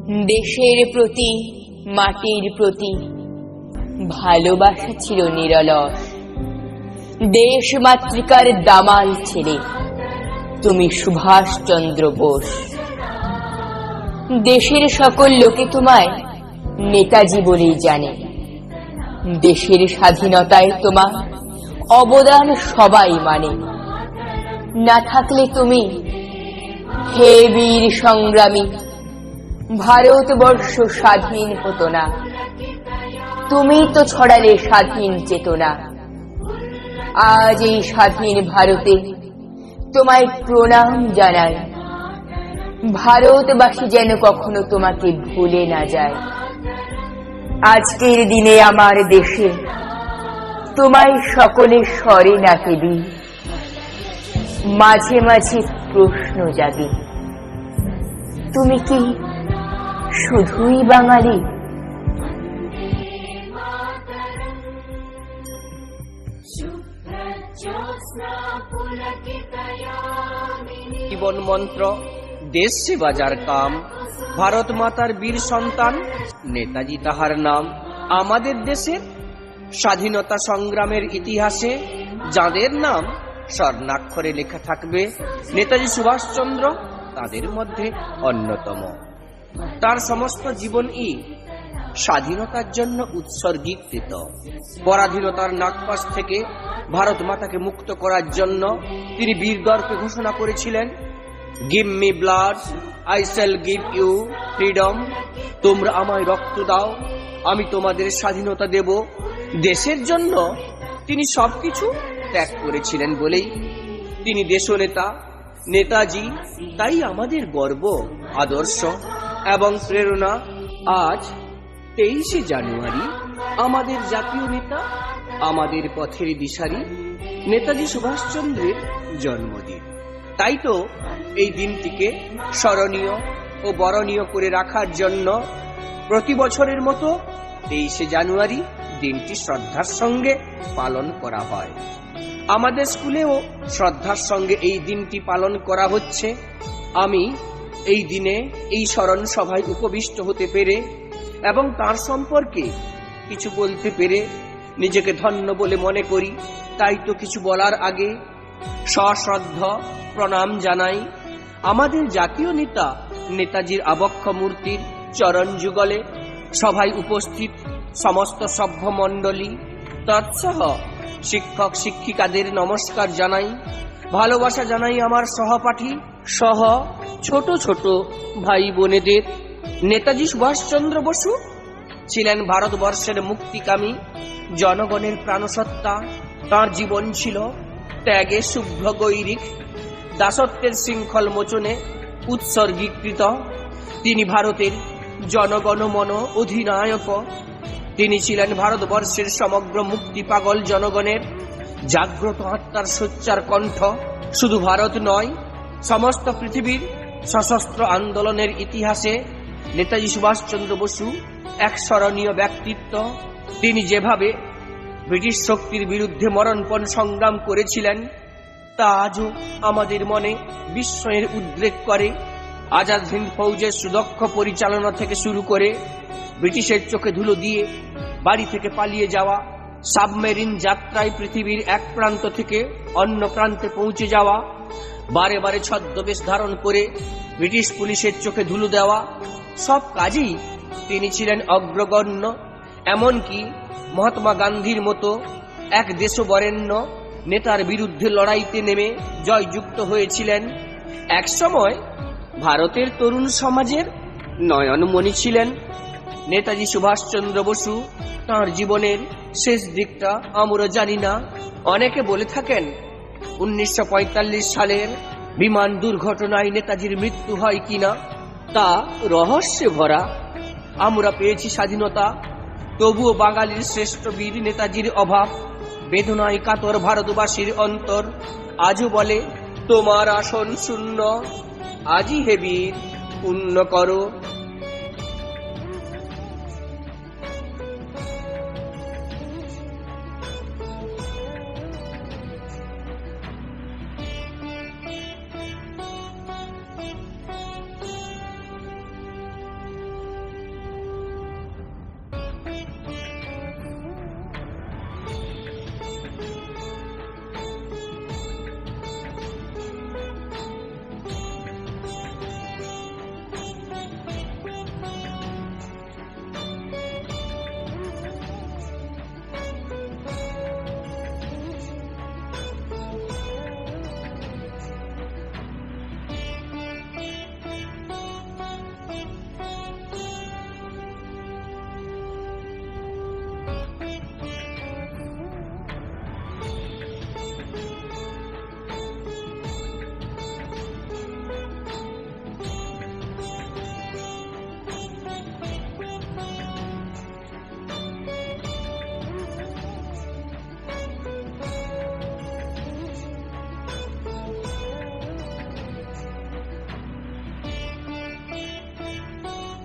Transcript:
দেশের প্রতি, মাটির প্রতি ভালোবাসা ছিল নিরলস। দেশ মাতৃকার দামাল ছেলে তুমি সুভাষচন্দ্র বোস। দেশের সকল লোকে তোমায় নেতাজি বলেই জানে। দেশের স্বাধীনতায় তোমার অবদান সবাই মানে। না থাকলে তুমি, হে বীর সংগ্রামী, ভারতবর্ষ স্বাধীন হতো না। তুমি তো ছড়ালে স্বাধীন চেতনা। আজ এই স্বাধীন ভারতে তোমায় প্রণাম জানাই। ভারতবাসী যেন কখনো তোমাকে ভুলে না যায়। আজকের দিনে আমার দেশে তোমায় সকলে স্বরে ডাকে দিই। মাঝে মাঝে প্রশ্ন জাগে, তুমি কি শুধুই বাঙালি? জীবন মন্ত্র, দেশ সেবা যার কাম, ভারত মাতার বীর সন্তান নেতাজি তাহার নাম। আমাদের দেশের স্বাধীনতা সংগ্রামের ইতিহাসে যাদের নাম স্বর্ণাক্ষরে লেখা থাকবে, নেতাজি সুভাষচন্দ্র তাদের মধ্যে অন্যতম। তার সমস্ত জীবনই স্বাধীনতার জন্য উৎসর্গীকৃত। পরাধীনতার নাগপাশ থেকে ভারত মাতাকে মুক্ত করার জন্য তিনি বীরদর্পে ঘোষণা করেছিলেন, give me blood, I shall give you freedom. তোমরা আমায় রক্ত দাও, আমি তোমাদের স্বাধীনতা দেব। দেশের জন্য তিনি সবকিছু ত্যাগ করেছিলেন বলেই তিনি দেশনেতা। নেতাজি তাই আমাদের গর্ব, আদর্শ এবং প্রেরণা। আজ 23শে জানুয়ারি আমাদের জাতীয় নেতা, আমাদের পথের দিশারি নেতাজি সুভাষচন্দ্রের জন্মদিন। তাই তো এই দিনটিকে স্মরণীয় ও বরণীয় করে রাখার জন্য প্রতি বছরের মতো 23শে জানুয়ারি দিনটি শ্রদ্ধার সঙ্গে পালন করা হয়। আমাদের স্কুলেও শ্রদ্ধার সঙ্গে এই দিনটি পালন করা হচ্ছে। আমি এই দিনে এই স্মরণ সভায় উপবিষ্ট হতে পেরে এবং তার সম্পর্কে কিছু বলতে পেরে নিজেকে ধন্য বলে মনে করি। তাই তো কিছু বলার আগে সশ্রদ্ধা প্রণাম জানাই আমাদের জাতীয় নেতা নেতাজির আবক্ষ মূর্তির চরণ যুগলে। সভায় উপস্থিত সমস্ত সভ্য মণ্ডলী তৎসহ শিক্ষক শিক্ষিকাদের নমস্কার জানাই, ভালোবাসা জানাই আমার সহপাঠী সহ ছোট ছোট ভাই বোনেদের। নেতাজি সুভাষচন্দ্র বসু ছিলেন ভারতবর্ষের মুক্তিকামী, জনগণের প্রাণসত্তা। তাঁর জীবন ছিল ত্যাগে শুভ্র গৈরিক, দাসত্বের শৃঙ্খল মোচনে উৎসর্গীকৃত। তিনি ভারতের জনগণমন অধিনায়ক। তিনি ছিলেন ভারতবর্ষের সমগ্র মুক্তি পাগল জনগণের জাগ্রত আত্মার সোচ্চার কণ্ঠ। শুধু ভারত নয়, সমস্ত পৃথিবীর সশস্ত্র আন্দোলনের ইতিহাসে নেতাজি সুভাষচন্দ্র বসু এক স্মরণীয় ব্যক্তিত্ব। তিনি যেভাবে ব্রিটিশ শক্তির বিরুদ্ধে মরণপণ সংগ্রাম করেছিলেন তা আজও আমাদের মনে বিস্ময়ের উদ্রেক করে। আজাদ হিন্দ ফৌজের সুদক্ষ পরিচালনা থেকে শুরু করে ব্রিটিশের চোখে ধুলো দিয়ে বাড়ি থেকে পালিয়ে যাওয়া, সাবমেরিন যাত্রায় পৃথিবীর এক প্রান্ত থেকে অন্য প্রান্তে পৌঁছে যাওয়া, বারে বারে ছদ্মবেশ ধারণ করে ব্রিটিশ পুলিশের চোখে ধুলো দেওয়া, সব কাজেই তিনি ছিলেন অগ্রগণ্য। এমনকি মহাত্মা গান্ধীর মতো এক দেশবরেণ্য নেতার বিরুদ্ধে লড়াইতে নেমে জয়যুক্ত হয়েছিলেন। একসময় ভারতের তরুণ সমাজের নয়নমণি ছিলেন নেতাজি সুভাষচন্দ্র বসু। তাঁর জীবনের শেষ দিকটা আমরা জানি না। অনেকে বলে থাকেন 1945 সালের বিমান দুর্ঘটনায় নেতাজির মৃত্যু হয় কিনা, তা রহস্যে ভরা। আমরা পেয়েছি স্বাধীনতা, তবুও বাঙালির শ্রেষ্ঠ বীর নেতাজির অভাব। বেদনায় কাতর ভারতবাসীর অন্তর আজও বলে, তোমার আসন শূন্য, আজই হে বীর পুণ্য করো।